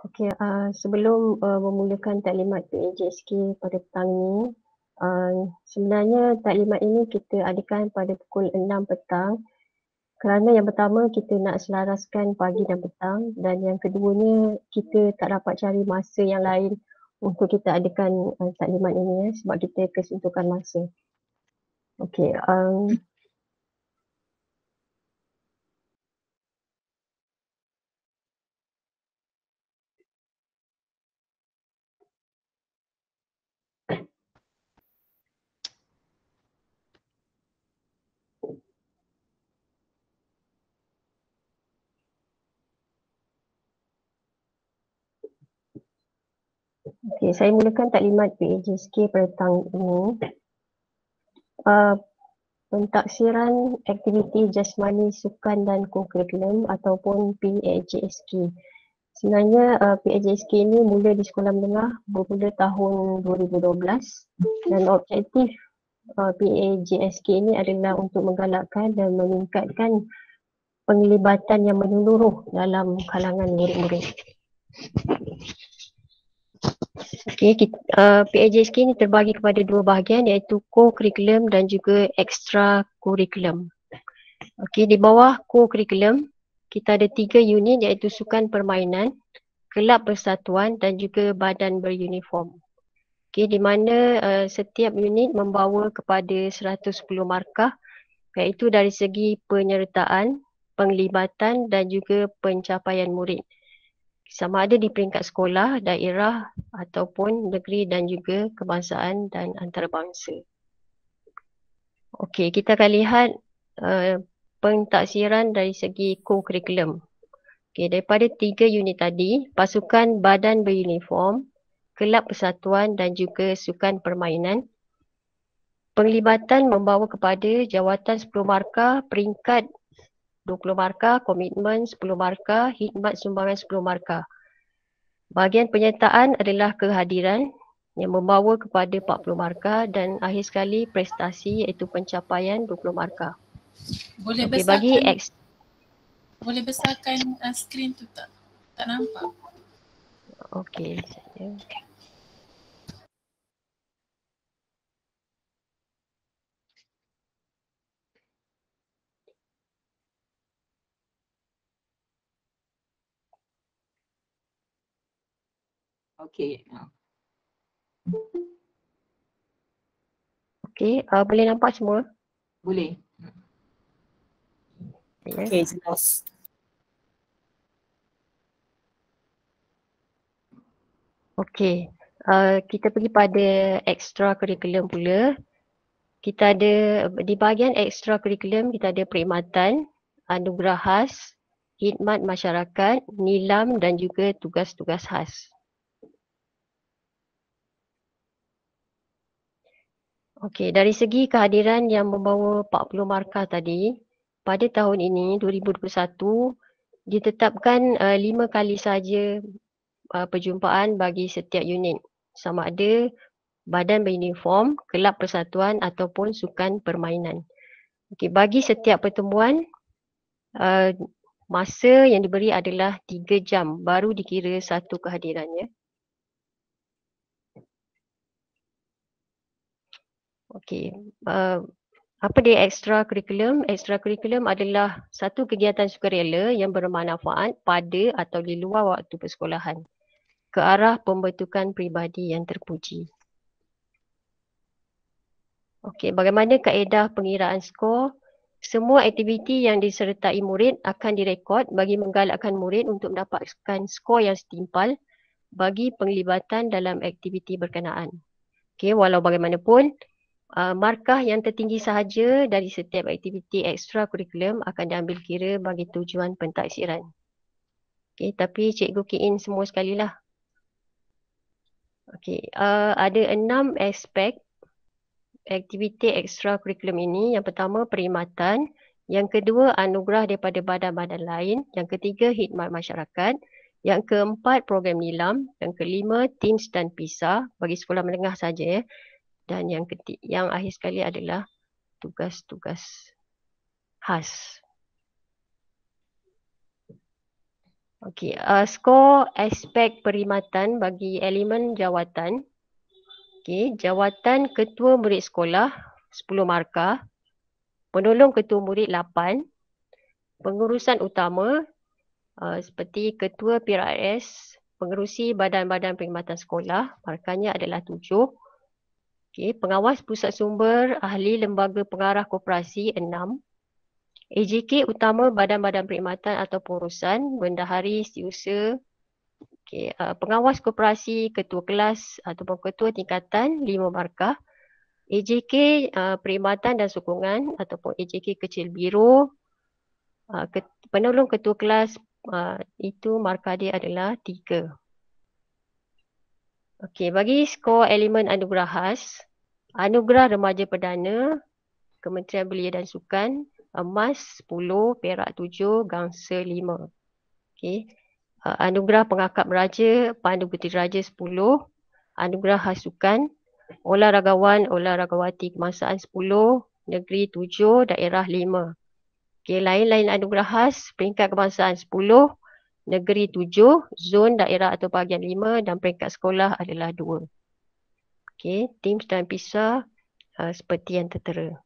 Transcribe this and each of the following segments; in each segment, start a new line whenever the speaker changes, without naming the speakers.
Okey, sebelum memulakan taklimat PAJSK pada petang ini, sebenarnya taklimat ini kita adakan pada pukul 6 petang kerana yang pertama kita nak selaraskan pagi dan petang, dan yang keduanya kita tak dapat cari masa yang lain untuk kita adakan taklimat ini sebab kita kesuntukan masa. Okey, saya mulakan taklimat PAJSK pada petang ini. Pentaksiran aktiviti jasmani, sukan dan kokurikulum ataupun PAJSK. Sebenarnya PAJSK ini mula di sekolah menengah bermula tahun 2012 dan objektif PAJSK ini adalah untuk menggalakkan dan meningkatkan penglibatan yang menyeluruh dalam kalangan murid-murid. PAJSK ini terbagi kepada dua bahagian, iaitu co-curriculum dan juga extra curriculum. Di bawah co-curriculum kita ada 3 unit, iaitu sukan permainan, kelab persatuan dan juga badan beruniform. Di mana setiap unit membawa kepada 110 markah, iaitu dari segi penyertaan, penglibatan dan juga pencapaian murid, sama ada di peringkat sekolah, daerah ataupun negeri dan juga kebangsaan dan antarabangsa. Kita akan lihat pentaksiran dari segi co-curriculum. Daripada 3 unit tadi, pasukan badan beruniform, kelab persatuan dan juga sukan permainan, penglibatan membawa kepada jawatan 10 markah, peringkat 20 markah, komitmen 10 markah, khidmat sumbangan 10 markah. Bahagian penyertaan adalah kehadiran yang membawa kepada 40 markah dan akhir sekali prestasi iaitu pencapaian 20 markah.
Boleh besarkan skrin tu tak? Tak nampak.
Boleh nampak semua?
Boleh. Jelas.
Kita pergi pada extra curriculum pula. Kita ada di bahagian extra curriculum, kita ada perkhidmatan, anugerah khas, khidmat masyarakat, nilam dan juga tugas-tugas khas. Dari segi kehadiran yang membawa 40 markah tadi, pada tahun ini 2021 ditetapkan 5 kali saja perjumpaan bagi setiap unit, sama ada badan beruniform, kelab persatuan ataupun sukan permainan. Bagi setiap pertemuan, masa yang diberi adalah 3 jam baru dikira satu kehadirannya. Apa dia extra curriculum? Extra curriculum adalah satu kegiatan sukarela yang bermanfaat pada atau di luar waktu persekolahan ke arah pembentukan peribadi yang terpuji. Bagaimana kaedah pengiraan skor? Semua aktiviti yang disertai murid akan direkod bagi menggalakkan murid untuk mendapatkan skor yang setimpal bagi penglibatan dalam aktiviti berkenaan. Walau bagaimanapun, markah yang tertinggi sahaja dari setiap aktiviti ekstra kurikulum akan diambil kira bagi tujuan pentaksiran. Tapi cikgu key in semua sekali lah. Ada 6 aspek aktiviti ekstra kurikulum ini. Yang pertama, perkhidmatan. Yang kedua, anugerah daripada badan-badan lain. Yang ketiga, khidmat masyarakat. Yang keempat, program nilam. Yang kelima, TIMS dan PISA bagi sekolah menengah saja. Dan yang akhir sekali adalah tugas-tugas khas. Okey, skor aspek perkhidmatan bagi elemen jawatan. Okey, jawatan ketua murid sekolah 10 markah, penolong ketua murid 8, pengurusan utama seperti ketua PRS, pengerusi badan-badan perkhidmatan sekolah, markahnya adalah 7. Okey, pengawas pusat sumber ahli lembaga pengarah koperasi 6. AJK utama badan-badan perkhidmatan atau pengurusan, bendahari, setiausaha. Okey, pengawas koperasi, ketua kelas ataupun ketua tingkatan 5 markah. AJK perkhidmatan dan sokongan ataupun AJK kecil biro, penolong ketua kelas itu markah dia adalah 3. Okey, bagi skor elemen anugerah khas, anugerah remaja perdana, Kementerian Belia dan Sukan, emas 10, perak 7, gangsa 5. Okey. Anugerah pengakap raja, pandu puteri raja 10, anugerah khas sukan, olahragawati kebangsaan 10, negeri 7, daerah 5. Okey, lain-lain anugerah khas, peringkat kebangsaan 10, negeri 7, zon daerah atau bahagian 5 dan peringkat sekolah adalah 2. Okey, tim dan pisah seperti yang tertera.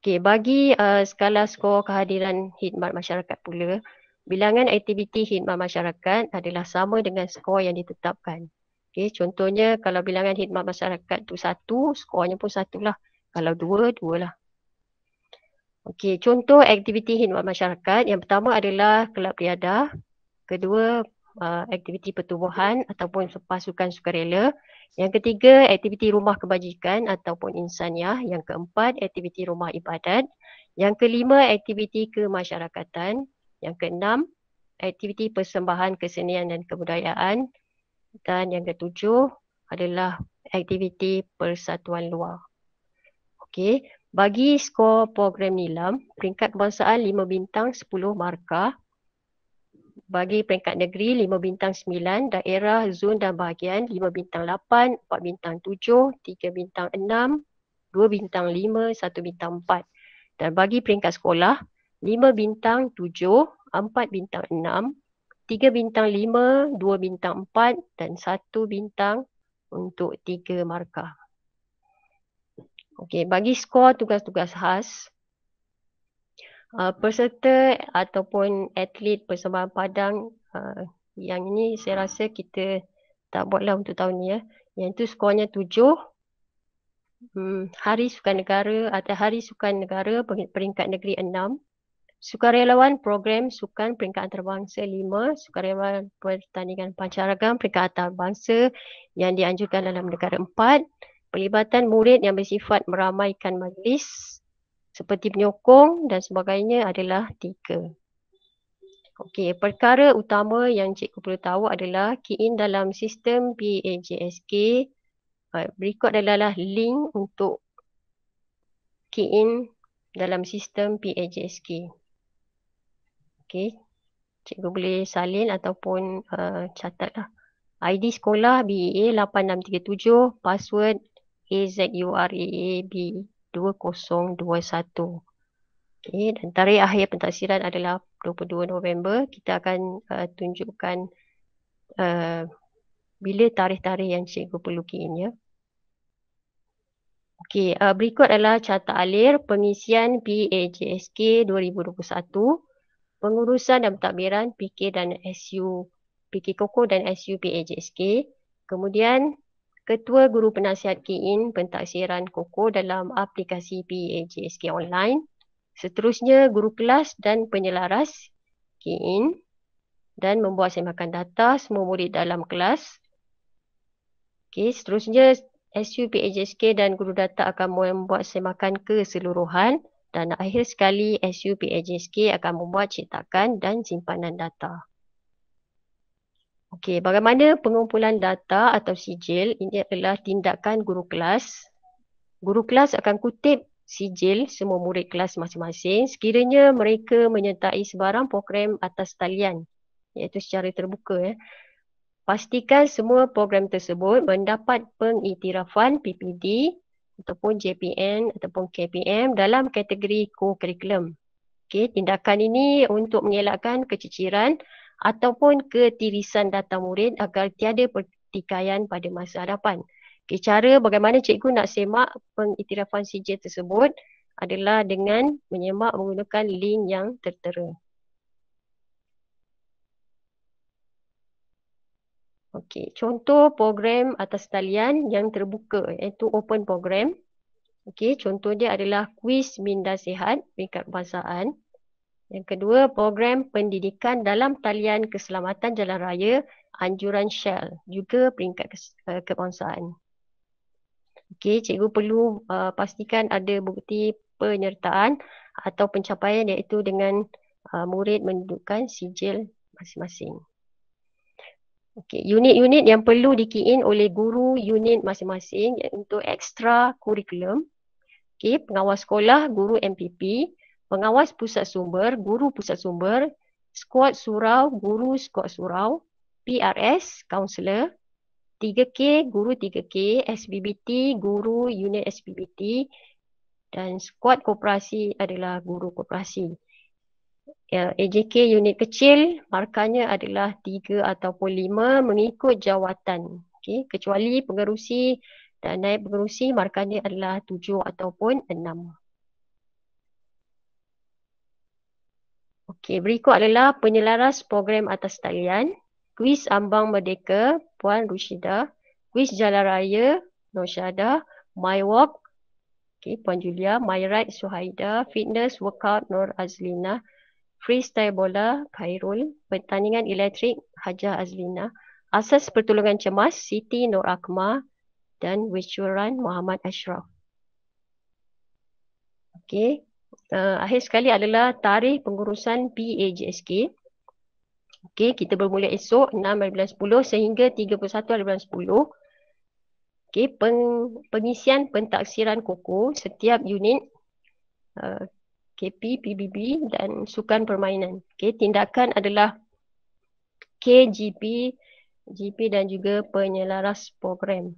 Okey, bagi skala skor kehadiran khidmat masyarakat pula, bilangan aktiviti khidmat masyarakat adalah sama dengan skor yang ditetapkan. Okey, contohnya kalau bilangan khidmat masyarakat tu 1, skornya pun 1 lah. Kalau 2, 2 lah. Okey, contoh aktiviti khidmat masyarakat, yang pertama adalah kelab riadah, kedua aktiviti pertubuhan ataupun pasukan sukarela. Yang ketiga, aktiviti rumah kebajikan ataupun insaniah. Yang keempat, aktiviti rumah ibadat. Yang kelima, aktiviti kemasyarakatan. Yang keenam, aktiviti persembahan kesenian dan kebudayaan. Dan yang ketujuh adalah aktiviti persatuan luar. Okey, bagi skor program nilam, peringkat kebangsaan 5 bintang 10 markah. Bagi peringkat negeri 5 bintang 9, daerah, zon dan bahagian 5 bintang 8, 4 bintang 7, 3 bintang 6, 2 bintang 5, 1 bintang 4. Dan bagi peringkat sekolah 5 bintang 7, 4 bintang 6, 3 bintang 5, 2 bintang 4 dan 1 bintang untuk 3 markah. Okey, bagi skor tugas-tugas khas, peserta ataupun atlet persembahan padang, yang ini saya rasa kita tak buatlah untuk tahun ni ya. Yang itu skornya 7. Hari Sukan Negara atau Hari Sukan Negara peringkat negeri 6. Sukarelawan program sukan peringkat antarabangsa 5. Sukarelawan pertandingan pancaragam peringkat antarabangsa yang dianjurkan dalam negara 4. Pelibatan murid yang bersifat meramaikan majlis seperti penyokong dan sebagainya adalah 3. Okey, perkara utama yang cikgu perlu tahu adalah key in dalam sistem PAJSK. Berikut adalah link untuk key in dalam sistem PAJSK. Okey, cikgu boleh salin ataupun catatlah. ID sekolah BEA 8637, password AZURAAB 2021. Okay, dan tarikh akhir pentaksiran adalah 22 November. Kita akan tunjukkan bila tarikh-tarikh yang cikgu perlu key in ya. Okey, berikut adalah carta alir pengisian PAJSK 2021, pengurusan dan pentadbiran PK dan SU, PK Koko dan SU PAJSK. Kemudian Ketua Guru Penasihat key in pentaksiran Koko dalam aplikasi PAJSK online. Seterusnya guru kelas dan penyelaras key in dan membuat semakan data semua murid dalam kelas. Okey, seterusnya SU PAJSK dan guru data akan membuat semakan keseluruhan dan akhir sekali SU PAJSK akan membuat cetakan dan simpanan data. Okey, bagaimana pengumpulan data atau sijil? Ini adalah tindakan guru kelas. Guru kelas akan kutip sijil semua murid kelas masing-masing sekiranya mereka menyertai sebarang program atas talian, iaitu secara terbuka ya. Pastikan semua program tersebut mendapat pengiktirafan PPD ataupun JPN ataupun KPM dalam kategori co-curriculum. Okey, tindakan ini untuk mengelakkan keciciran ataupun ketirisan data murid agar tiada pertikaian pada masa hadapan. Okay, cara bagaimana cikgu nak semak pengiktirafan sijil tersebut adalah dengan menyemak menggunakan link yang tertera. Okey, contoh program atas talian yang terbuka iaitu open program. Okey, contoh dia adalah kuis minda sihat peringkat kebangsaan. Yang kedua, program pendidikan dalam talian keselamatan jalan raya anjuran Shell juga peringkat kebangsaan. Okey, cikgu perlu pastikan ada bukti penyertaan atau pencapaian iaitu dengan murid mendudukkan sijil masing-masing. Okey, unit-unit yang perlu di-key in oleh guru unit masing-masing untuk ekstra kurikulum. Okey, pengawas sekolah, guru MPP, pengawas pusat sumber, guru pusat sumber, skuad surau, guru skuad surau, PRS, kaunselor, 3K, guru 3K, SBBT, guru unit SBBT dan skuad koperasi adalah guru koperasi. AJK unit kecil markahnya adalah 3 ataupun 5 mengikut jawatan. Okay. Kecuali pengerusi dan naib pengerusi markahnya adalah 7 ataupun 6. Okey, berikut adalah penyelaras program atas talian. Kuis Ambang Merdeka Puan Rushida, kuis Jalan Raya Nur Syahda, My Walk Puan Julia, My Ride Suhaida, Fitness Workout Nur Azlina, Freestyle Bola Khairul, Pertandingan Elektrik Hajah Azlina, Asas Pertolongan Cemas Siti Nur Akmal dan Virtual Run Muhammad Ashraf. Okey, akhir sekali adalah tarikh pengurusan PAJSK. Okey, kita bermula esok 6/10 sehingga 31/10. Okey, pengisian pentaksiran koko setiap unit KP, PBB dan sukan permainan. Okey, tindakan adalah KGP, GP dan juga penyelaras program.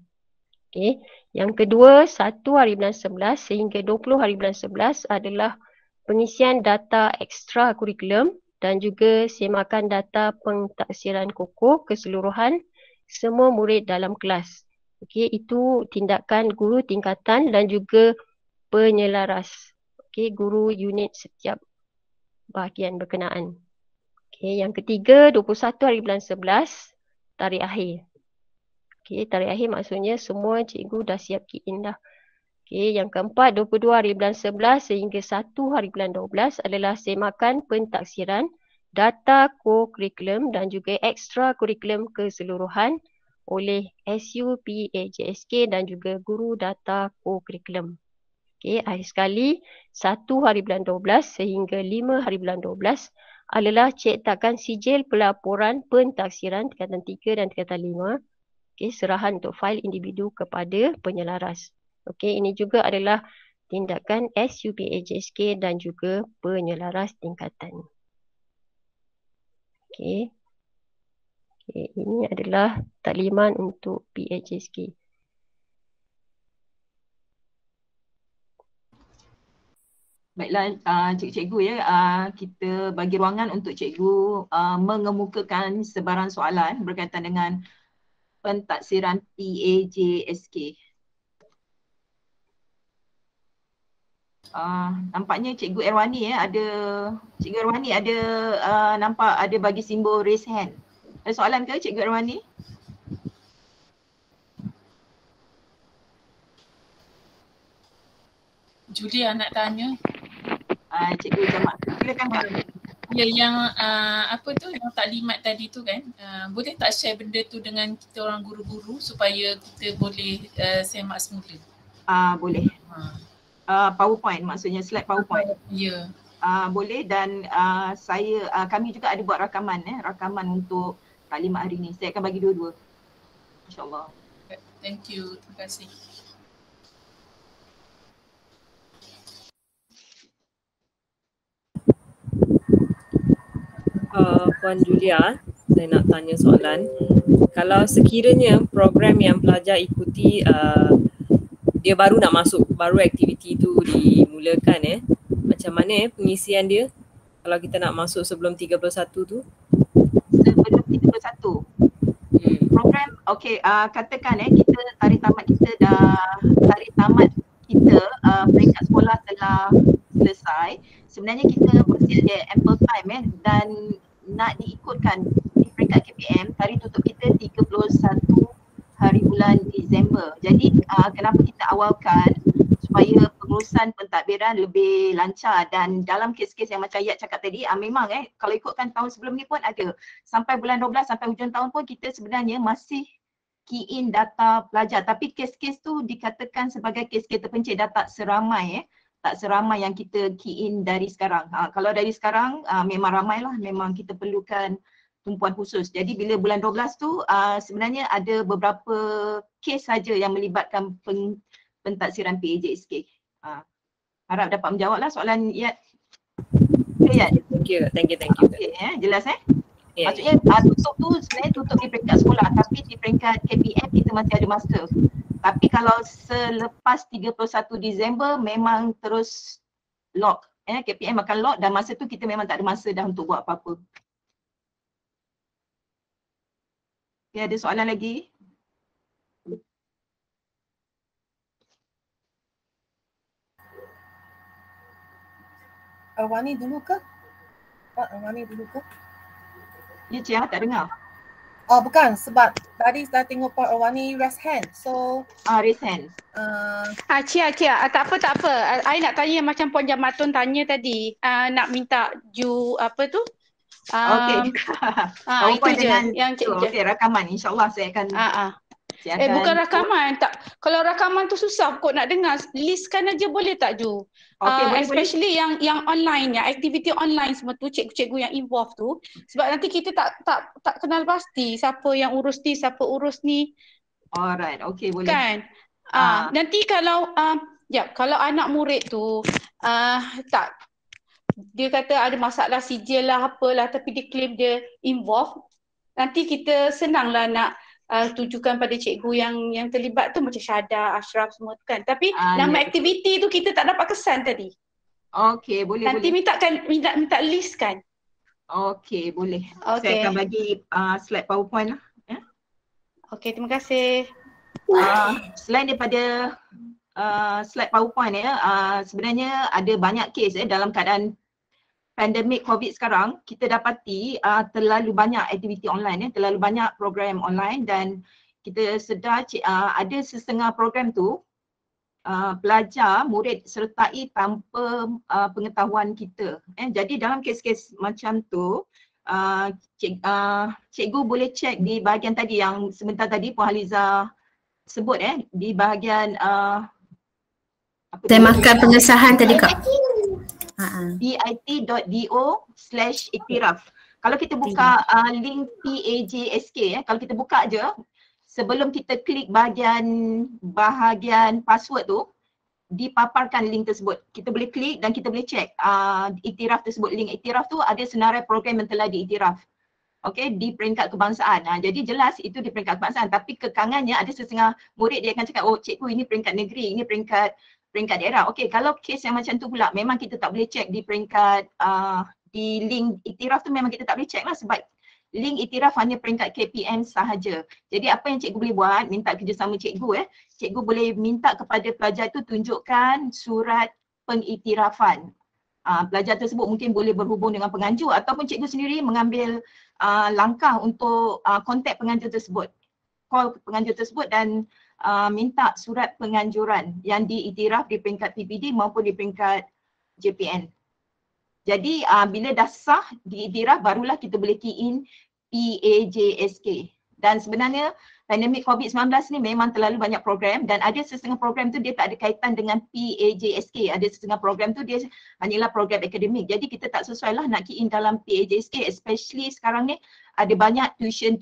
Okey, yang kedua 1/11 sehingga 20/11 adalah pengisian data ekstra kurikulum dan juga semakan data pentaksiran koko keseluruhan semua murid dalam kelas. Okey, itu tindakan guru tingkatan dan juga penyelaras. Okey, guru unit setiap bahagian berkenaan. Okey, yang ketiga 21/11 tarikh akhir. Okey, tarikh akhir maksudnya semua cikgu dah siap key in dah. Okey, yang keempat 22/11 sehingga 1/12 adalah semakan pentaksiran data co-curriculum dan juga ekstra curriculum keseluruhan oleh SUPAJSK dan juga guru data co-curriculum. Okey, akhir sekali 1/12 sehingga 5/12 adalah cetakan sijil pelaporan pentaksiran tingkatan 3 dan tingkatan 5. Okey, serahan untuk fail individu kepada penyelaras. Okey, ini juga adalah tindakan SUPAJSK dan juga penyelaras tingkatan. Okey. Okey, ini adalah takliman untuk PAJSK.
Baiklah cikgu-cikgu ya, kita bagi ruangan untuk cikgu mengemukakan sebarang soalan berkaitan dengan pentaksiran PAJSK. Nampaknya Cikgu Erwani Cikgu Erwani ada nampak ada bagi simbol raise hand. Ada soalan ke Cikgu Erwani?
Julia nak tanya.
Cikgu Jamal, silakan Kak.
Ya, yang apa tu, yang taklimat tadi tu kan, boleh tak share benda tu dengan kita orang guru-guru supaya kita boleh semak semula?
Boleh. PowerPoint maksudnya, slide PowerPoint.
Ya.
Boleh, dan kami juga ada buat rakaman untuk taklimat hari ni. Saya akan bagi dua-dua, InsyaAllah.
Thank you, terima kasih.
Puan Julia, saya nak tanya soalan. Kalau sekiranya program yang pelajar ikuti dia baru nak masuk, baru aktiviti tu dimulakan macam mana pengisian dia kalau kita nak masuk sebelum 31 tu?
sebelum 31. Program katakan kita tarikh tamat kita peringkat sekolah telah selesai. Sebenarnya kita masih ada ample time dan nak diikutkan di peringkat KPM, tarikh tutup kita 31 hari bulan Disember. Jadi kenapa kita awalkan supaya pengurusan pentadbiran lebih lancar, dan dalam kes-kes yang macam Yat cakap tadi memang kalau ikutkan tahun sebelum ni pun ada sampai bulan 12 sampai hujung tahun pun kita sebenarnya masih key in data pelajar, tapi kes-kes tu dikatakan sebagai kes-kes terpencil dah tak seramai tak seramai yang kita key in dari sekarang. Kalau dari sekarang memang ramailah, memang kita perlukan tumpuan khusus. Jadi bila bulan 12 tu sebenarnya ada beberapa kes saja yang melibatkan pentaksiran PAJSK. Harap dapat menjawablah soalan Yat. Okay, Yat?
Thank you.
Okay, jelas Maksudnya tutup tu sebenarnya tutup di peringkat sekolah, tapi di peringkat KPM kita masih ada masa. Tapi kalau selepas 31 Disember memang terus lock. KPM akan lock dan masa tu kita memang tak ada masa dah untuk buat apa-apa. Okay, ada soalan lagi?
Arwani dulu ke? Pak Arwani dulu ke?
Ya, Cik, tak dengar.
Oh bukan, sebab tadi saya tengok Pak Arwani raise hand. So
raise hand.
Cik, tak apa. I nak tanya macam Puan Jamatun tanya tadi. Nak minta apa tu?
Okey.
Itu je yang
okey, rakaman insya-Allah saya akan
bukan rakaman. Tak. Kalau rakaman tu susah kok nak dengar. Listkan aja boleh tak Ju?
Okay,
especially boleh. yang online, yang aktiviti online semua tu, cikgu-cikgu yang involve tu. Sebab nanti kita tak kenal pasti siapa yang urus ni, siapa urus ni.
Alright, okey boleh.
Kan? Nanti kalau kalau anak murid tu dia kata ada masalah sijil lah apalah, tapi dia claim dia involve, nanti kita senanglah nak tujukan pada cikgu yang terlibat tu, macam Syada, Ashraf semua tu kan. Tapi nama aktiviti tu kita tak dapat kesan tadi.
Okey, boleh.
Nanti minta list kan.
Okey, boleh. Saya akan bagi slide PowerPoint lah.
Okey, terima kasih.
Selain daripada slide PowerPoint sebenarnya ada banyak kes dalam keadaan pandemik COVID sekarang. Kita dapati terlalu banyak aktiviti online, terlalu banyak program online, dan kita sedar ada setengah program tu pelajar, murid sertai tanpa pengetahuan kita. Jadi dalam kes-kes macam tu cikgu boleh cek di bahagian tadi yang sebentar tadi Puan Haliza sebut di bahagian
temakan pengesahan tadi Kak.
bit.do/iktiraf. Kalau kita buka link PAJSK, kalau kita buka je, sebelum kita klik bahagian password tu, dipaparkan link tersebut. Kita boleh klik dan kita boleh cek iktiraf tersebut. Link iktiraf tu ada senarai program yang telah diiktiraf. Okey, di peringkat kebangsaan. Jadi jelas itu di peringkat kebangsaan, tapi kekangannya ada setengah murid dia akan cakap, oh cikgu ini peringkat negeri, ini peringkat daerah. Okey, kalau kes yang macam tu pula memang kita tak boleh cek di peringkat di link iktiraf tu, memang kita tak boleh cek lah sebab link iktiraf hanya peringkat KPM sahaja. Jadi apa yang cikgu boleh buat, minta kerjasama cikgu cikgu boleh minta kepada pelajar tu tunjukkan surat pengiktirafan. Pelajar tersebut mungkin boleh berhubung dengan penganjur ataupun cikgu sendiri mengambil langkah untuk kontak penganjur tersebut, call penganjur tersebut dan minta surat penganjuran yang diiktiraf di peringkat PPD maupun di peringkat JPN. Jadi bila dah sah diiktiraf, barulah kita boleh key in PAJSK. Dan sebenarnya pandemik COVID-19 ni memang terlalu banyak program, dan ada setengah program tu dia tak ada kaitan dengan PAJSK. Ada setengah program tu dia hanyalah program akademik. Jadi kita tak sesuai lah nak key in dalam PAJSK, especially sekarang ni ada banyak tuition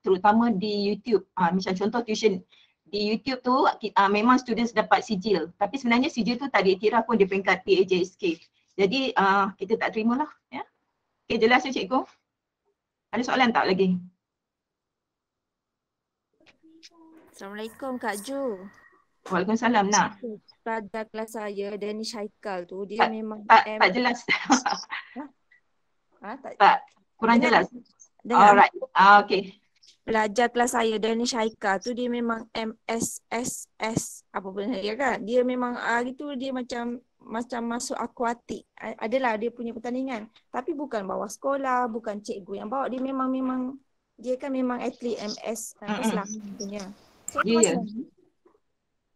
terutama di YouTube. Macam contoh tuition di YouTube tu memang students dapat sijil, tapi sebenarnya sijil tu tak diiktiraf pun di peringkat PAJSK. Jadi kita tak terima lah. Okay, jelas ya cikgu? Ada soalan tak lagi?
Assalamualaikum Kak Ju.
Waalaikumsalam. Nak?
Pelajar kelas saya, Danny Shaikal tu, dia memang
tak jelas.
tak
kurang jelas.
Dengar?
Alright. Okay.
Pelajar kelas saya Dani Syaika tu dia memang MSSS apa pun dia kan. Dia memang hari tu dia macam masuk akuatik. Adalah dia punya pertandingan. Tapi bukan bawa sekolah, bukan cikgu yang bawa. Dia memang dia kan memang atlet MS lah punya. So,
Ya.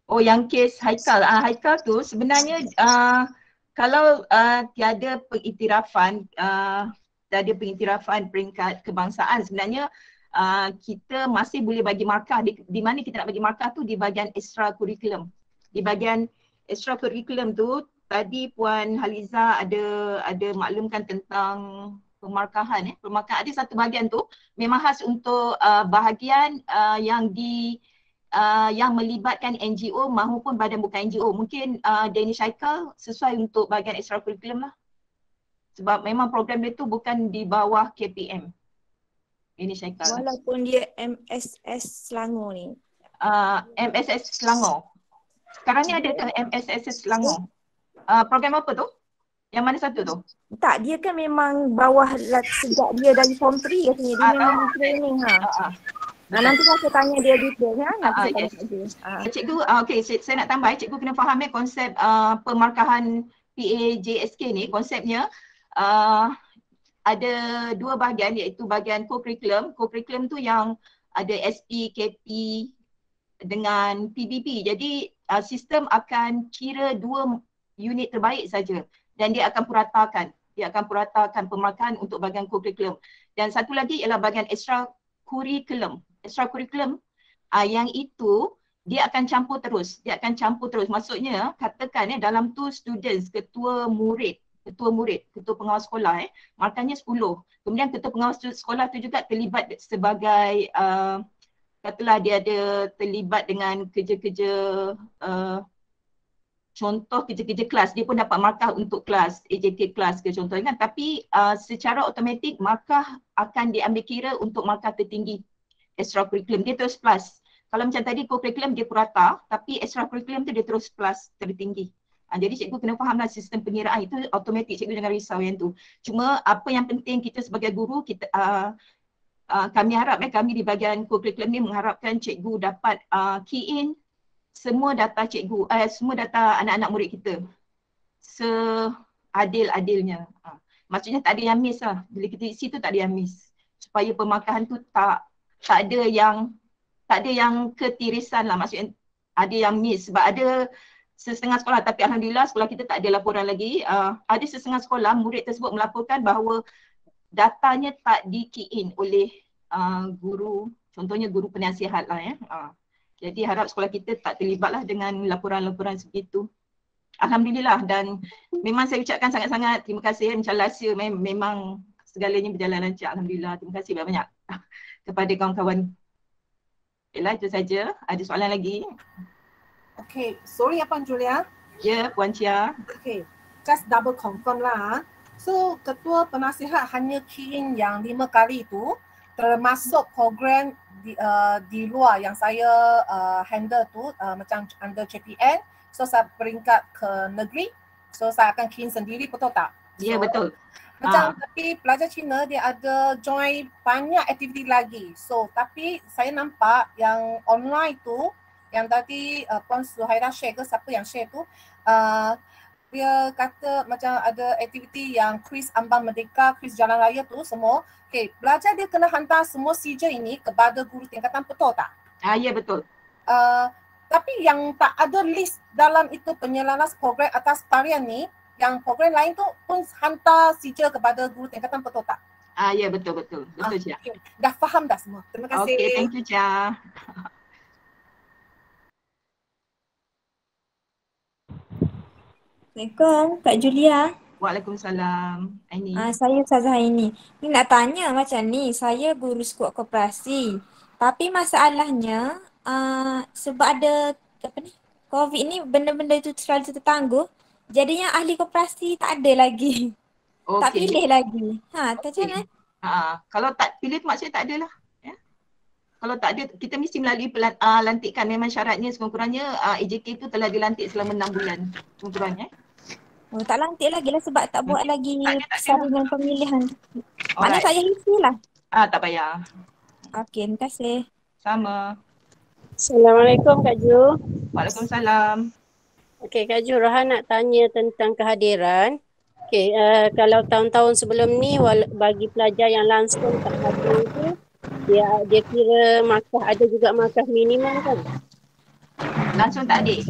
Oh, yang kes Haikal. Haikal tu sebenarnya kalau tiada pengiktirafan peringkat kebangsaan, sebenarnya kita masih boleh bagi markah. Di mana kita nak bagi markah tu di bahagian extra curriculum. Di bahagian extra curriculum tu tadi Puan Haliza ada maklumkan tentang pemarkahan. Pemarkahan ada satu bahagian tu memang khas untuk bahagian yang melibatkan NGO maupun badan bukan NGO. Mungkin Dani Syaikal sesuai untuk bahagian extra curriculum lah. Sebab memang program dia tu bukan di bawah KPM. Dani Syaikal.
Walaupun dia MSS Selangor ni.
MSS Selangor. Sekarang ni ada ke MSS Selangor? Program apa tu? Yang mana satu tu?
Tak, dia kan memang bawah sejak dia dari form 3 katanya. Dia memang training nanti saya tanya dia detail nanti saya tanya dia.
Cikgu, okey, saya nak tambah. Cikgu kena faham konsep pemarkahan PAJSK ni, konsepnya ada dua bahagian, iaitu bahagian co-curriculum. Co-curriculum tu yang ada SP, KP dengan PBB. Jadi sistem akan kira dua unit terbaik saja dan dia akan puratakan. Dia akan puratakan pemarkahan untuk bahagian co-curriculum. Dan satu lagi ialah bahagian extra curriculum. Extra curriculum yang itu dia akan campur terus. Dia akan campur terus. Maksudnya katakan dalam tu students, ketua pengawas sekolah markahnya 10. Kemudian ketua pengawas sekolah tu juga terlibat sebagai katalah dia ada terlibat dengan kerja-kerja contoh kerja-kerja kelas, dia pun dapat markah untuk kelas, AJK kelas ke contohnya kan. Tapi secara automatik markah akan diambil kira untuk markah tertinggi extra curriculum, dia terus plus. Kalau macam tadi co-curriculum dia purata, tapi extra curriculum tu dia terus plus tertinggi. Jadi cikgu kena fahamlah sistem pengiraan itu automatik, cikgu jangan risau yang tu. Cuma apa yang penting kita sebagai guru, kita kami harap kami di bahagian co-curriculum ni mengharapkan cikgu dapat key in semua data cikgu, semua data anak-anak murid kita seadil-adilnya. Maksudnya tak ada yang miss lah. Bila kita isi tu tak ada yang miss. Supaya pemarkahan tu tak ada yang ketirisan lah. Maksudnya ada yang miss. Sebab ada setengah sekolah, tapi alhamdulillah sekolah kita tak ada laporan lagi. Ada setengah sekolah murid tersebut melaporkan bahawa datanya tak di key in oleh guru, contohnya guru penasihat lah Jadi harap sekolah kita tak terlibat lah dengan laporan-laporan sebegitu. Alhamdulillah, dan memang saya ucapkan sangat-sangat terima kasih macam last year memang segalanya berjalan lancar. Alhamdulillah, terima kasih banyak-banyak kepada kawan-kawan. Baiklah, itu saja. Ada soalan lagi?
Okay, sorry Puan Julia.
Ya, Puan Chia.
Okay, just double confirm lah. So, ketua penasihat hanya key in yang 5 kali itu, termasuk program di luar yang saya handle tu macam under CPN. So saya peringkat ke negeri, so saya akan key in sendiri, betul tak?
Ya, betul.
Macam tapi pelajar Cina dia ada join banyak aktiviti lagi. So tapi saya nampak yang online tu, yang tadi Puan Suhaira share ke siapa yang share tu, dia kata macam ada aktiviti yang kuis Ambang Merdeka, kuis Jalan Raya tu semua. Okay, pelajar dia kena hantar semua CJ ini kepada guru tingkatan, betul tak?
Ya, betul.
Tapi yang tak ada list dalam itu penyelaras program atas tarian ni, yang program lain tu pun hantar CJ kepada guru tingkatan, betul tak?
Ya, betul. Betul, Cia.
Okay. Dah faham dah semua. Terima kasih.
Okay, thank you, Cia.
Assalamualaikum Kak Julia.
Waalaikumsalam. Aini.
Saya Ustazah Aini. Ni nak tanya macam ni, saya guru skuad koperasi. Tapi masalahnya sebab ada COVID ni, benda-benda itu selalu tertangguh. Jadinya ahli koperasi tak ada lagi. Okay. Tak pilih lagi. Tak macam mana?
Kalau tak pilih maksudnya tak ada lah. Kalau tak ada, kita mesti melalui lantikan. Memang syaratnya sekurang-kurangnya AJK itu telah dilantik selama 6 bulan sekurang-kurangnya.
Tak lantik lagi lah sebab tak buat lagi persalinan pemilihan. Maknanya saya isi lah.
Tak payah.
Okey, terima kasih.
Sama.
Assalamualaikum Kak Ju.
Waalaikumsalam.
Okey Kak Ju, Rohan nak tanya tentang kehadiran. Okey, kalau tahun-tahun sebelum ni bagi pelajar yang langsung tak hadir tu, dia kira markah, ada juga markah minimum kan?
Langsung tak hadir?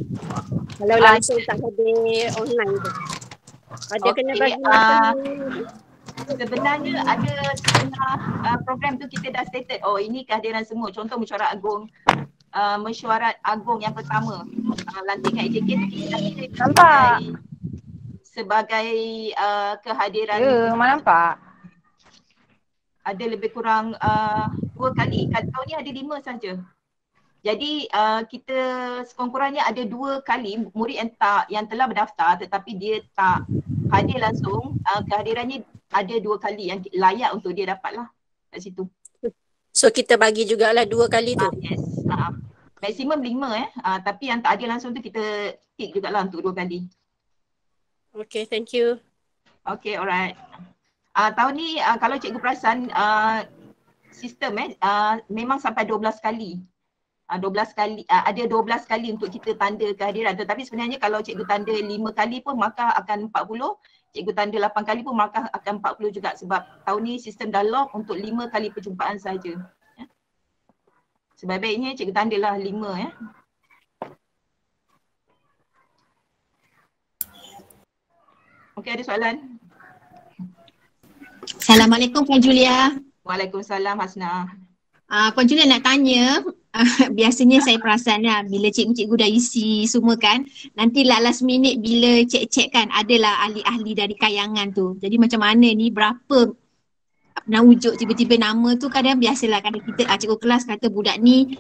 Kalau langsung tak hadir online tu. Ada kena bagi markah minimum?
Sebenarnya ada setengah program tu kita dah stated, oh ini kehadiran semua. Contoh mesyuarat agung yang pertama, lantikan AJK tu kita dah sebagai kehadiran.
Mana nampak?
Ada lebih kurang 2 kali. Tahun ni ada 5 saja. Jadi kita sekurang-kurangnya ada 2 kali murid yang telah berdaftar tetapi dia tak hadir langsung, kehadirannya ada 2 kali yang layak untuk dia dapat lah kat situ.
So kita bagi jugalah 2 kali tu?
Yes. Maksimum 5 tapi yang tak hadir langsung tu kita tick jugalah untuk 2 kali.
Okay, thank you.
Okay, alright. Tahun ni kalau cikgu perasan sistem memang sampai 12 kali. 12 kali ada 12 kali untuk kita tanda kehadiran, tetapi sebenarnya kalau cikgu tanda 5 kali pun maka akan 40, cikgu tanda 8 kali pun maka akan 40 juga sebab tahun ni sistem dah lock untuk 5 kali perjumpaan saja. Sebaik-baiknya cikgu tandalah 5 ya. Okey, ada soalan?
Assalamualaikum Puan Julia.
Waalaikumsalam Hasna.
Puan Julia nak tanya, biasanya saya perasan lah bila cikgu-cikgu dah isi semua kan, nantilah last minute bila cek-cek kan adalah ahli-ahli dari kayangan tu. Jadi macam mana ni, berapa nak wujud tiba-tiba nama tu, kadang biasalah kadang kita cikgu kelas kata budak ni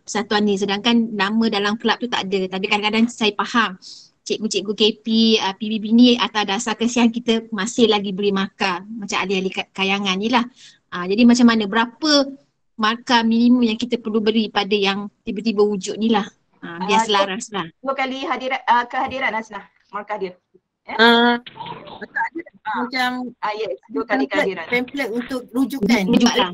persatuan ni, sedangkan nama dalam kelab tu tak ada. Tapi kadang-kadang saya faham cikgu-cikgu KP, PBB ni atas dasar kesian kita masih lagi beri markah macam ahli-ahli kayangan ni lah. Jadi macam mana, berapa markah minimum yang kita perlu beri pada yang tiba-tiba wujud ni lah. Biar selaras lah.
2 kali kehadiran Hasna, markah dia.
Macam
yes, 2 kali kehadiran.
Template untuk rujukan.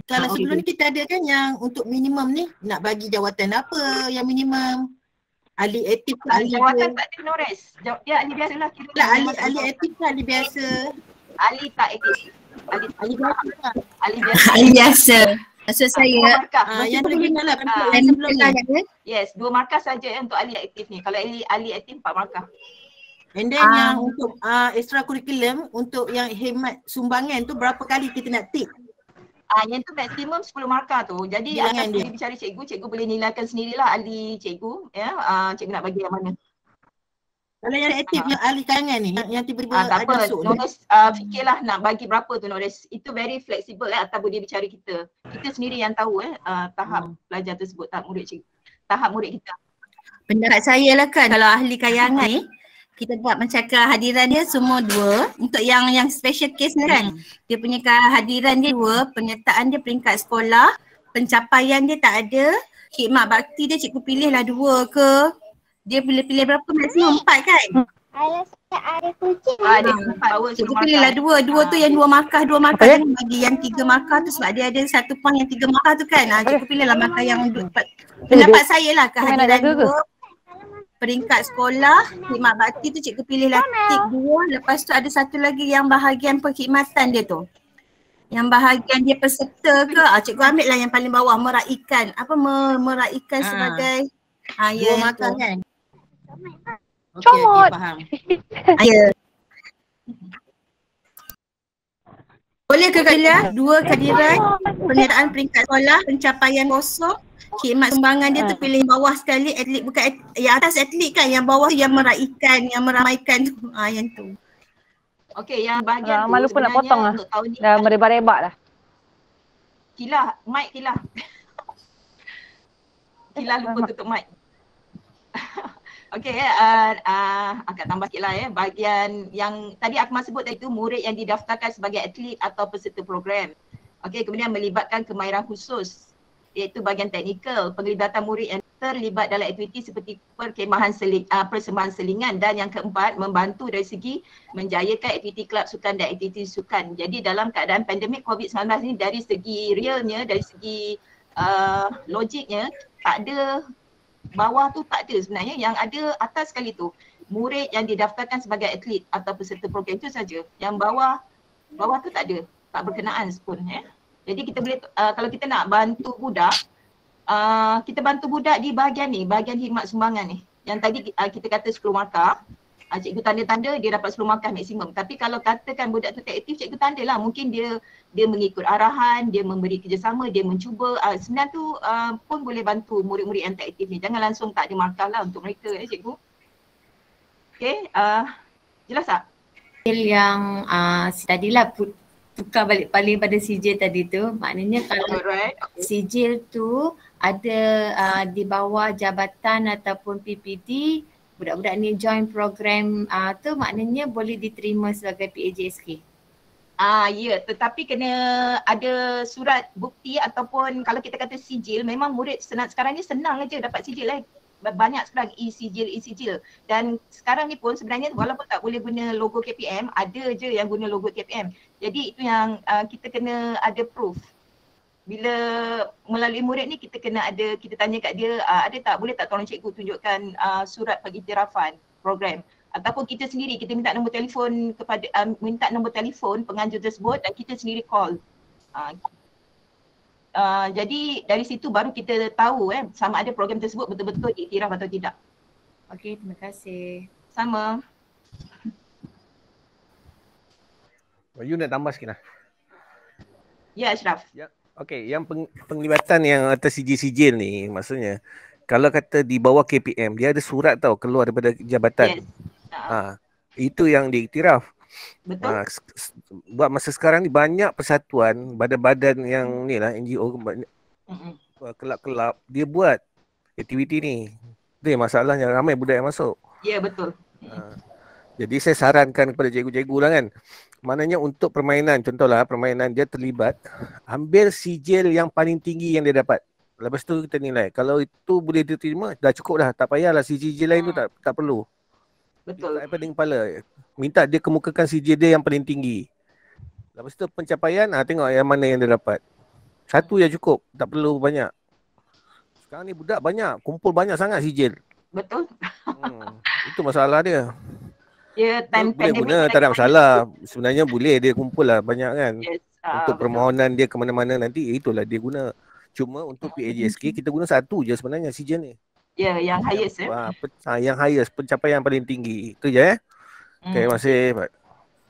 Kalau sebelum ni kita ada kan yang untuk minimum ni nak bagi jawatan apa yang minimum? Ahli aktif ke ahli
jawatan tak ada Nores. Dia ahli biasa lah.
Ahli aktif ke ahli biasa?
Ahli tak aktif.
Ahli biasa.
Ahli biasa. Maksud saya
yang terkenal lah
yes, 2 markah saja untuk ahli aktif ni. Kalau ahli aktif 4 markah.
And then yang untuk extra curriculum, untuk yang hemat sumbangan tu berapa kali kita nak tick?
Yang tu maksimum 10 markah tu. Jadi akan boleh bicara cikgu boleh nilaikan sendirilah ahli cikgu ya. Cikgu nak bagi yang mana.
Kalau yang aktif yang ahli kayangan ni yang tiba-tiba
tak
ada masuk.
Nores fikirlah nak bagi berapa tu Nores. Itu very flexible atau boleh bicara kita. Kita sendiri yang tahu tahap pelajar tersebut, tahap murid kita.
Pendapat saya lah kan, kalau ahli kayangan ni kita buat macam kehadiran dia semua 2. Untuk yang special case ni kan, dia punya kehadiran dia 2, penyertaan dia peringkat sekolah, pencapaian dia tak ada, khidmat bakti dia cikgu pilih lah 2 ke, dia pilih berapa, maksimum 4 kan?
Ada kucing.
Cikgu pilih lah 2 tu yang 2 markah jangan bagi yang 3 markah tu sebab dia ada 1 poin yang 3 markah tu kan. Cikgu pilih lah markah yang 4. Pendapat saya lah kehadiran 2, peringkat sekolah, khidmat bakti tu cikgu pilih lah tick 2. Lepas tu ada satu lagi yang bahagian perkhidmatan dia tu. Yang bahagian dia peserta ke, cikgu ambil lah yang paling bawah, meraikan. Meraikan sebagai
2 markah kan?
Comot.
Faham.
Boleh ke Kalia? 2 kehadiran, penyertaan peringkat sekolah, pencapaian kosong, khidmat sumbangan dia terpilih bawah sekali, atlet bukan yang atas atlet kan, yang bawah yang meraikan, yang meramaikan tu. Yang tu.
Okey, yang bahagian tu
malu pun nak potong lah. Dah merebak-rebak dah.
Kilah, mic Kilah. Kilah lupa tutup mic. Okey agak tambah sikit lah bahagian yang tadi Akmal sebut tadi tu, murid yang didaftarkan sebagai atlet atau peserta program. Okey, kemudian melibatkan kemahiran khusus iaitu bahagian teknikal, penglibatan murid yang terlibat dalam aktiviti seperti persembahan selingan, dan yang keempat membantu dari segi menjayakan aktiviti kelab sukan dan aktiviti sukan. Jadi dalam keadaan pandemik COVID-19 ni, dari segi realnya, dari segi logiknya, tak ada bawah tu, tak ada sebenarnya. Yang ada atas sekali tu murid yang didaftarkan sebagai atlet atau peserta program itu saja. Yang bawah tu tak ada, tak berkenaan pun ya. Jadi kita boleh kalau kita nak bantu budak, kita bantu budak di bahagian ni, bahagian khidmat sumbangan ni. Yang tadi kita kata 10 markah, cikgu tanda-tanda dia dapat 10 markah maksimum. Tapi kalau katakan budak tu tak aktif, cikgu tanda lah. Mungkin dia mengikut arahan, dia memberi kerjasama, dia mencuba. Sebenarnya tu pun boleh bantu murid-murid yang tak aktif ni. Jangan langsung tak ada markah lah untuk mereka ya cikgu. Okay, jelas tak?
Yang tadilah tukar balik paling pada sijil tadi tu, maknanya kalau sijil tu ada di bawah jabatan ataupun PPD, budak-budak ni join program tu maknanya boleh diterima sebagai PAJSK.
Ya, tetapi kena ada surat bukti ataupun kalau kita kata sijil, memang murid sekarang ni senang aja dapat sijil lah. Banyak sekarang e-sijil. Dan sekarang ni pun sebenarnya walaupun tak boleh guna logo KPM, ada je yang guna logo KPM. Jadi itu yang kita kena ada proof. Bila melalui murid ni kita kena ada, kita tanya kat dia, ada tak, boleh tak tolong cikgu tunjukkan surat pengiktirafan program. Ataupun kita sendiri, kita minta nombor telefon kepada, minta nombor telefon penganjur tersebut dan kita sendiri call. Jadi dari situ baru kita tahu sama ada program tersebut betul-betul iktiraf atau tidak.
Okey, terima kasih.
Sama.
You nak tambah sikit lah.
Ya Ashraf.
Ya. Okey, yang penglibatan yang atas sijil-sijil ni maksudnya kalau kata di bawah KPM dia ada surat tau keluar daripada jabatan. Yes. Itu yang diiktiraf.
Betul.
Buat masa sekarang ni banyak persatuan, badan-badan yang ni lah, NGO, kelab-kelab, dia buat aktiviti ni. Itu yang masalahnya, ramai budak yang masuk.
Ya, betul.
Jadi saya sarankan kepada cikgu-cikgu lah kan, maknanya untuk permainan, contohlah permainan dia terlibat, ambil sijil yang paling tinggi yang dia dapat. Lepas tu kita nilai. Kalau itu boleh diterima, dah cukup dah. Tak payahlah sijil lain tu tak perlu.
Betul.
Tak pening kepala. Minta dia kemukakan sijil dia yang paling tinggi. Lepas tu pencapaian, tengok yang mana yang dia dapat. Satu je cukup, tak perlu banyak. Sekarang ni budak banyak, kumpul banyak sangat sijil.
Betul.
Itu masalah dia.
Ya, time
boleh guna, tak ada masalah. Sebenarnya boleh dia kumpul lah banyak kan.
Yes,
untuk permohonan dia ke mana-mana nanti, itulah dia guna. Cuma untuk PAJSK, kita guna satu je sebenarnya sijil ni.
Ya, yang highest
yang highest, pencapaian paling tinggi. Itu je Okay, terima kasih.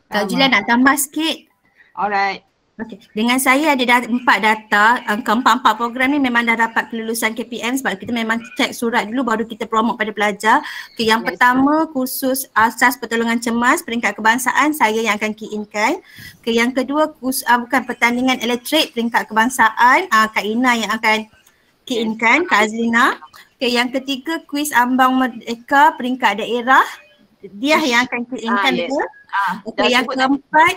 Kak Julia nak tambah sikit.
Alright.
Okay. Dengan saya ada 4 data, keempat-empat program ni memang dah dapat kelulusan KPM sebab kita memang cek surat dulu baru kita promote pada pelajar. Okay, yang pertama kursus asas pertolongan cemas peringkat kebangsaan saya yang akan key in kan. Okay, yang kedua bukan pertandingan elektrik peringkat kebangsaan, Kak Ina yang akan key in kan, Kak Azlina. Okay, yang ketiga kuis ambang merdeka peringkat daerah. Dia yang akan key in kan betul? Okay, yang keempat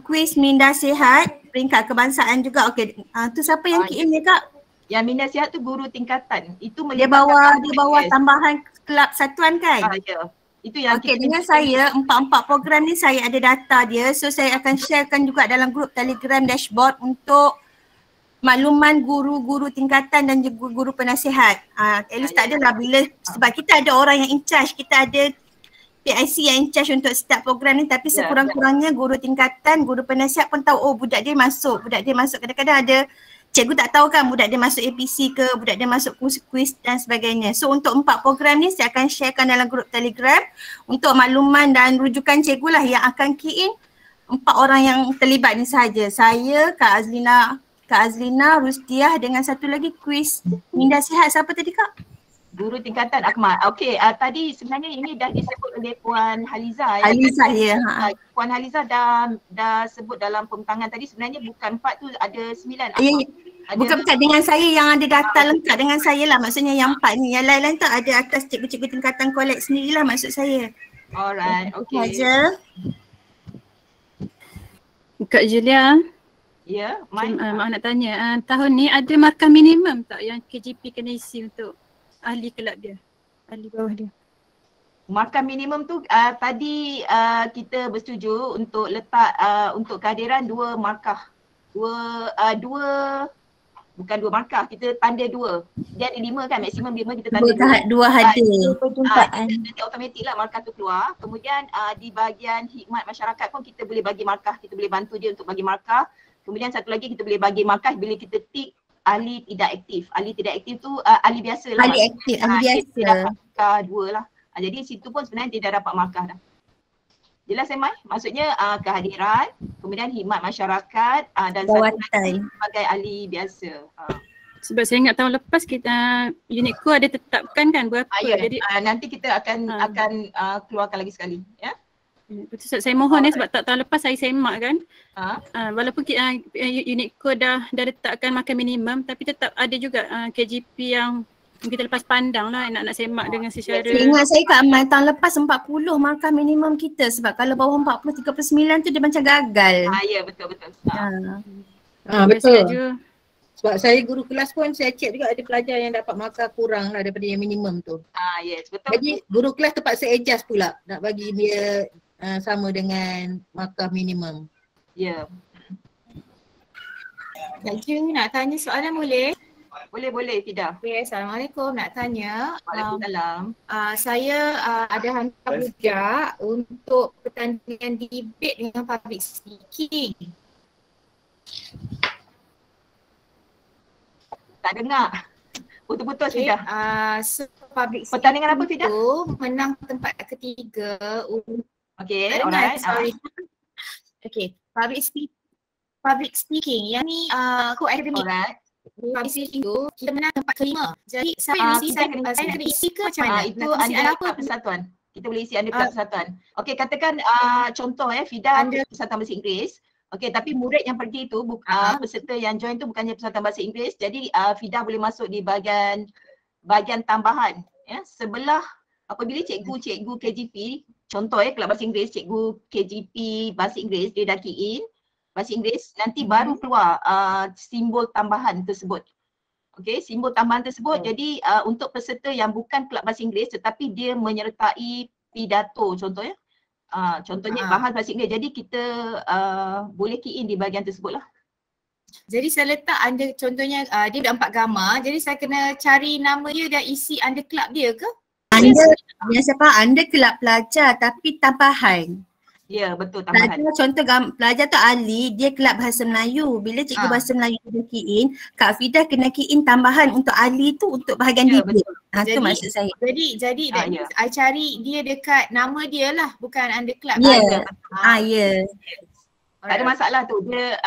kuis minda sihat peringkat kebangsaan juga. Okey, tu siapa yang key in ni Kak?
Yang minda sihat tu guru tingkatan. Itu
dia bawa tambahan kelab satuan kan?
Ya. Itu yang
okey, dengan saya empat program ni saya ada data dia. So saya akan sharekan juga dalam grup Telegram dashboard untuk makluman guru-guru tingkatan dan juga guru penasihat. At least tak adalah bila sebab kita ada orang yang in charge, kita ada PIC yang in charge untuk setiap program ni, tapi sekurang-kurangnya guru tingkatan, guru penasihat pun tahu budak dia masuk. Kadang-kadang ada cikgu tak tahu kan budak dia masuk APC ke, budak dia masuk kuis dan sebagainya. So untuk 4 program ni saya akan sharekan dalam grup Telegram untuk makluman dan rujukan cikgu lah yang akan key in 4 orang yang terlibat ni sahaja. Saya, Kak Azlina, Rustiah dengan satu lagi kuis minda sihat. Siapa tadi Kak?
Guru tingkatan Akmal. Okey, tadi sebenarnya ini dah disebut oleh Puan Haliza.
Haliza ya.
Puan Haliza dah sebut dalam pembukaan tadi sebenarnya bukan 4 tu ada 9.
Bukan dengan saya yang ada data lengkap dengan saya lah, maksudnya yang 4 ni. Yang lain-lain tu ada atas cikgu-cikgu tingkatan collect sendirilah maksud saya.
Alright, okey.
Saja.
Kak Julia.
Ya, Mai.
Mak nak tanya, tahun ni ada markah minimum tak yang KGP kena isi untuk ahli kelab dia? Ahli bawah dia.
Markah minimum tu tadi kita bersetuju untuk letak untuk kehadiran 2 markah. Bukan 2 markah, kita tanda 2. Dia ada 5 kan, maksimum 5 kita tanda 2.
2 hadir.
Nanti automatik lah markah tu keluar. Kemudian di bahagian khidmat masyarakat pun kita boleh bagi markah, kita boleh bantu dia untuk bagi markah. Kemudian satu lagi kita boleh bagi markah bila kita tik ahli tidak aktif. Ahli tidak aktif tu ahli biasa lah.
Ahli aktif, ahli biasa.
Dia dapat markah 2 lah. Jadi situ pun sebenarnya dia dah dapat markah dah. Jelas Mai? Maksudnya kehadiran, kemudian khidmat masyarakat dan satu lagi sebagai ahli biasa.
Sebab saya ingat tahun lepas kita unit co ada tetapkan kan berapa.
Jadi nanti kita akan keluarkan lagi sekali, ya.
Betul, saya mohon sebab tahun lepas saya semak kan. Walaupun unit co dah letakkan markah minimum tapi tetap ada juga KGP yang kita lepas pandang lah nak semak dengan secara.
Ingat saya Kak Amal tahun lepas 40 markah minimum kita sebab kalau bawah 40, 39 tu dia macam gagal.
Ya betul.
Betul. Sebab saya guru kelas pun saya cek juga ada pelajar yang dapat markah kurang lah daripada yang minimum tu.
Yes betul.
Jadi guru kelas terpaksa adjust pula nak bagi dia sama dengan markah minimum.
Ya.
Kak Ju nak tanya soalan boleh?
Boleh Fida.
Okay, Assalamualaikum. Nak tanya.
Waalaikumsalam.
Saya ada hantar budak untuk pertandingan debate dengan public speaking.
Tak dengar. Putus-putus
Okay,
Fida.
So public speaking
pertandingan apa Fida?
Menang tempat ketiga.
Okay, alright.
Sorry. Okay, public speaking. Yang ni co-academic.
Alright.
Public speaking tu kita menang tempat kelima. Jadi saya kena isi ke macam mana?
Itu under kelab persatuan. Kita boleh isi under kelab persatuan. Okey, katakan contoh Fida persatuan bahasa Inggeris. Okey, tapi murid yang pergi tu peserta yang join tu bukannya persatuan bahasa Inggeris. Jadi Fida boleh masuk di bahagian tambahan ya. Sebelah apabila cikgu KGP, contoh kelab bahasa Inggeris, cikgu KGP bahasa Inggeris dia dah key in bahasa Inggeris, nanti baru keluar simbol tambahan tersebut. Okey, simbol tambahan tersebut jadi untuk peserta yang bukan kelab bahasa Inggeris tetapi dia menyertai pidato contohnya. Contohnya bahas bahasa Inggeris. Jadi kita boleh key in di bahagian tersebut lah.
Jadi saya letak under contohnya dia ada 4 gambar. Jadi saya kena cari nama dia dan isi under kelab dia ke?
Anda kelab pelajar tapi tambahan.
Ya betul tambahan.
Contoh pelajar tu ahli, dia kelab bahasa Melayu. Bila cikgu bahasa Melayu dia key in, Kak Fida kena key in tambahan untuk ahli tu untuk bahagian debate. Itu maksud saya.
Jadi I cari dia dekat nama dia lah, bukan under kelab.
Ya.
Tak ada masalah tu. Dia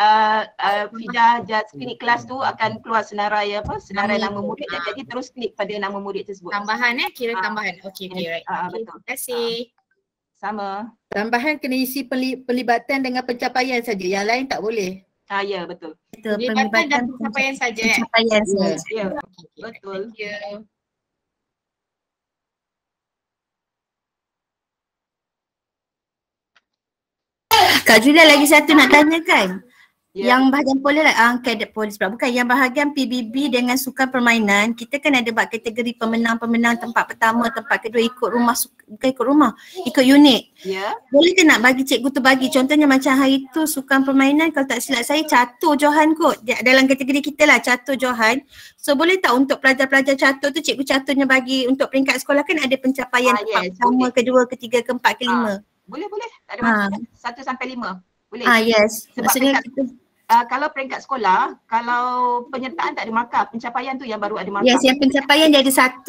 Fida just klik kelas tu akan keluar senarai senarai nama murid dan jadi terus klik pada nama murid tersebut.
Tambahan kira tambahan. Okey right.
Betul.
Terima kasih.
Sama.
Tambahan kena isi pelibatan dengan pencapaian saja. Yang lain tak boleh.
Ya betul.
Pelibatan dan pencapaian saja.
Pencapaian saja.
Ya. Betul.
Kak Julia lagi satu nak tanya kan? Yang bahagian cadet polis pula. Bukan, yang bahagian PBB dengan sukan permainan, kita kan ada buat kategori pemenang-pemenang tempat pertama, tempat kedua ikut rumah, ikut unit. Boleh ke nak bagi cikgu tu bagi? Contohnya macam hari tu sukan permainan, kalau tak silap saya catur Johan kot. Dalam kategori kita lah catur Johan. So boleh tak untuk pelajar-pelajar catur tu cikgu caturnya bagi untuk peringkat sekolah kan ada pencapaian tempat pertama, kedua, ketiga, keempat, kelima.
Boleh. Tak ada masalah. 1 sampai 5. Boleh.
Yes.
Sebab
maksudnya
kalau peringkat sekolah, kalau penyertaan tak ada markah, pencapaian tu yang baru ada markah.
Yes, yang pencapaian dia ada 1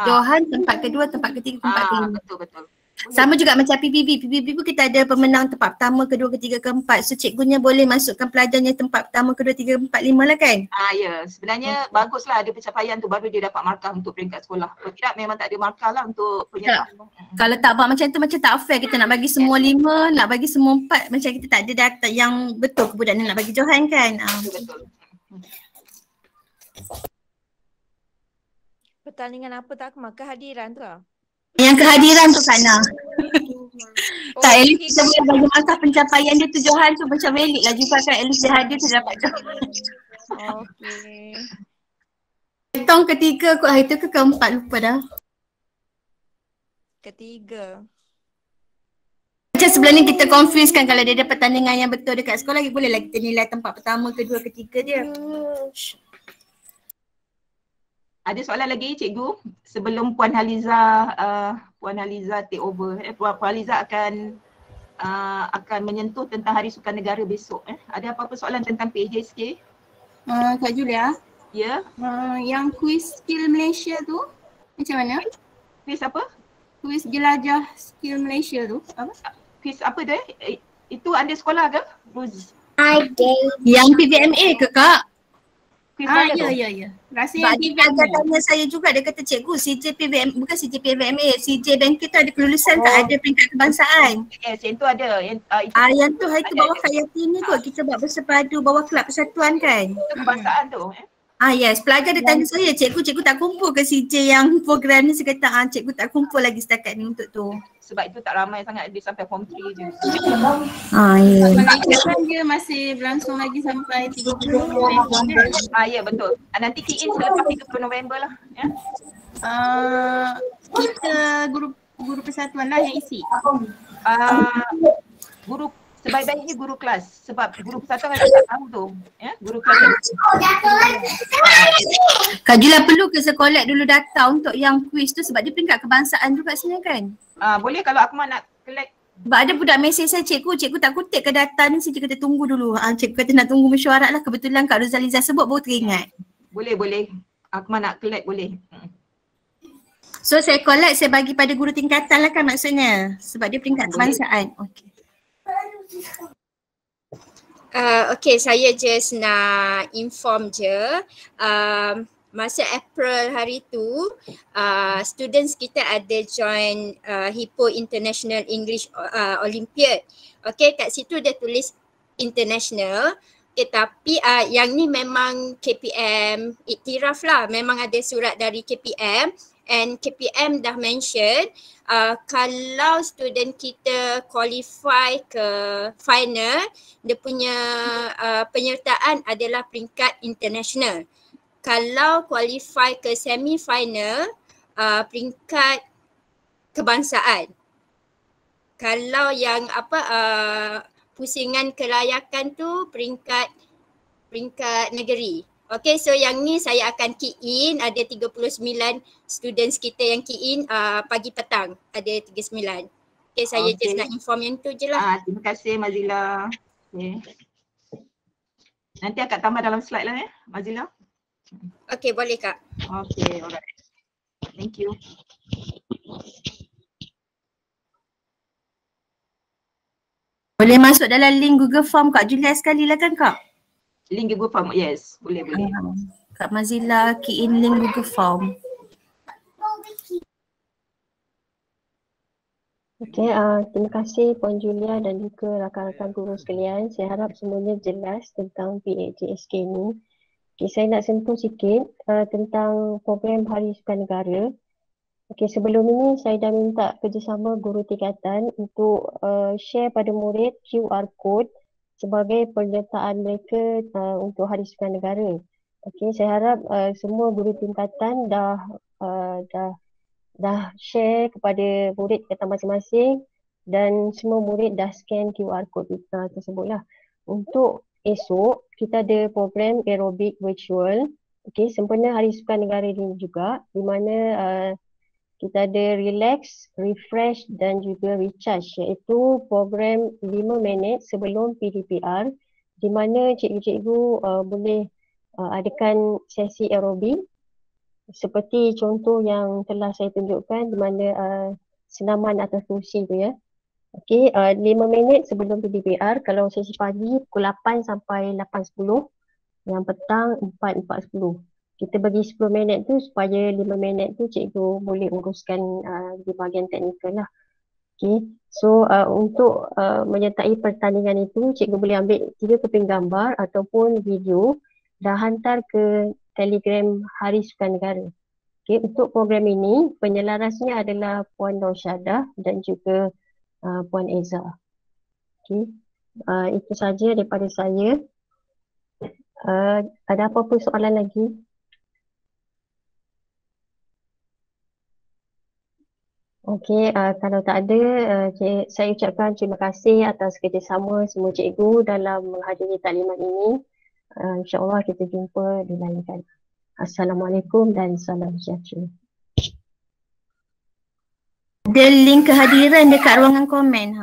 Johan, tempat kedua, tempat ketiga, tempat kelima.
Betul.
Sama juga macam PBB pun kita ada pemenang tempat pertama, kedua, ketiga, keempat. So cikgunya boleh masukkan pelajarnya tempat pertama, kedua, tiga, empat, lima lah kan?
Ya, sebenarnya baguslah ada pencapaian tu baru dia dapat markah untuk peringkat sekolah. Kalau tidak memang tak ada markah lah untuk penyertaan.
Kalau tak buat macam tu macam tak fair, kita nak bagi semua 5, nak bagi semua 4, macam kita tak ada data yang betul ke budak ni nak bagi Johan kan?
Betul.
Pertandingan apa tak markah hadiran tu lah?
Yang kehadiran tu Kana. Tak, at least kita boleh bagi markah pencapaian dia tu Johan tu macam valid lah juga kan. At least dia hadir tu dapat Johan.
Okey.
Tong ketiga kot hari tu ke keempat lupa dah.
Ketiga.
Macam sebelum ni kita confuse kan kalau dia ada pertandingan yang betul dekat sekolah lagi boleh lah kita nilai tempat pertama, kedua, ketiga dia.
Ada soalan lagi cikgu sebelum Puan Haliza take over. Puan Haliza akan menyentuh tentang Hari Sukan Negara besok. Ada apa-apa soalan tentang PAJSK?
Kak Julia.
Ya.
Yang kuis skill Malaysia tu macam mana?
Kuis apa?
Kuis jelajah skill Malaysia tu apa?
Kuis apa tu Itu ada sekolah ke?
Yang PVMA ke Kak?
Kuis mana tu?
Ya. Rasanya
dia tanya saya juga, dia kata cikgu CJ PVM, bukan CJ PVMA, CJ Banker tu ada kelulusan tak ada peringkat kebangsaan?
Yes, yang tu ada.
Yang tu hari tu bawah Khayati ni kot kita buat bersepadu bawah Kelab Persatuan kan?
Kebangsaan tu.
Yes, pelajar dia tanya saya, cikgu tak kumpul ke CJ yang program ni? Saya kata cikgu tak kumpul lagi setakat ni untuk tu.
Sebab itu tak ramai sangat, dia sampai form 3 je.
Ya.
Malaysia kan dia masih berlangsung lagi sampai 30 November.
Ya betul. Nanti key in selepas 30 November lah. Ya.
Kita guru persatuan lah yang isi.
Guru sebaik-baiknya guru kelas sebab guru persatuan kan tak tahu tu. Ya, guru kelas.
Kak Jula perlu ke saya collect dulu data untuk yang quiz tu sebab dia peringkat kebangsaan juga sebenarnya kan?
Boleh kalau Akmal nak collect.
Sebab ada budak mesej saya, cikgu tak kutip ke data ni, saya kata tunggu dulu. Cikgu kata nak tunggu mesyuarat lah, kebetulan Kak Rozaliza sebut baru teringat.
Boleh. Akmal nak collect boleh.
So saya collect, saya bagi pada guru tingkatan lah kan maksudnya. Sebab dia peringkat kebangsaan. Okey.
Okay, saya just nak inform je. Masa April hari tu, students kita ada join Hippo International English Olympiad. Okay, kat situ dia tulis international. Okay, tapi yang ni memang KPM iktiraf lah. Memang ada surat dari KPM. And KPM dah mention kalau student kita qualify ke final, dia punya penyertaan adalah peringkat international. Kalau qualify ke semi final, peringkat kebangsaan. Kalau yang pusingan kelayakan tu peringkat negeri. Okay, so yang ni saya akan key in, ada 39 students kita yang key in pagi petang, ada 39. Okay, saya just nak inform yang tu je lah.
Terima kasih Mazila. Okay. Nanti akak tambah dalam slide lah Mazila.
Okay, boleh Kak.
Okay, alright. Thank you.
Boleh masuk dalam link Google Form Kak Julia sekali lah kan Kak?
Link Google Form, yes. Boleh.
Kak Mazila key in link Google Form.
Okey, terima kasih Puan Julia dan juga rakan-rakan guru sekalian. Saya harap semuanya jelas tentang PAJSK ni. Okay, saya nak sentuh sikit tentang program Hari Sukan Negara. Okey, sebelum ini saya dah minta kerjasama guru tingkatan untuk share pada murid QR code sebagai penyertaan mereka untuk Hari Sukan Negara. Okey, saya harap semua guru tingkatan dah share kepada murid tingkatan masing-masing dan semua murid dah scan QR code tersebutlah. Untuk esok kita ada program aerobik virtual. Okey, sempena Hari Sukan Negara ini juga di mana kita ada relax, refresh dan juga recharge, iaitu program 5 minit sebelum PDPR di mana cikgu-cikgu boleh adakan sesi aerobik seperti contoh yang telah saya tunjukkan di mana senaman atas kerusi tu ya. Okey, 5 minit sebelum PDPR, kalau sesi pagi pukul 8 sampai 8.10, yang petang 4.40. Kita bagi 10 minit tu supaya 5 minit tu cikgu boleh uruskan di bahagian teknikal lah. Okay. So untuk menyertai pertandingan itu, cikgu boleh ambil 3 keping gambar ataupun video dan hantar ke Telegram Hari Sukan Negara. Okay, untuk program ini penyelarasnya adalah Puan Norshadah dan juga Puan Eza. Okay. Itu saja daripada saya. Ada apa-apa soalan lagi? Okey, kalau tak ada, saya ucapkan terima kasih atas kerjasama semua cikgu dalam menghadiri taklimat ini. InsyaAllah kita jumpa di lain kali. Assalamualaikum dan salam sejahtera.
Ada link kehadiran dekat ruangan komen.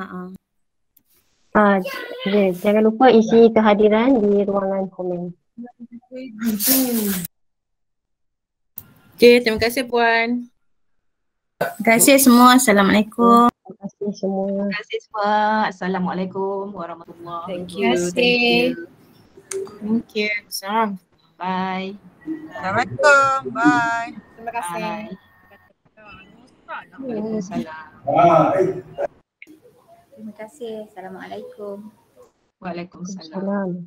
Jangan lupa isi kehadiran di ruangan komen.
Okey, terima kasih Puan.
Terima kasih semua. Assalamualaikum.
Terima kasih semua.
Terima kasih semua. Assalamualaikum warahmatullahi wabarakatuh.
Thank you. Thank you. Thank you. Salam.
Bye.
Assalamualaikum. Bye. Terima kasih.
Waalaikumsalam.
Terima kasih. Assalamualaikum.
Waalaikumsalam.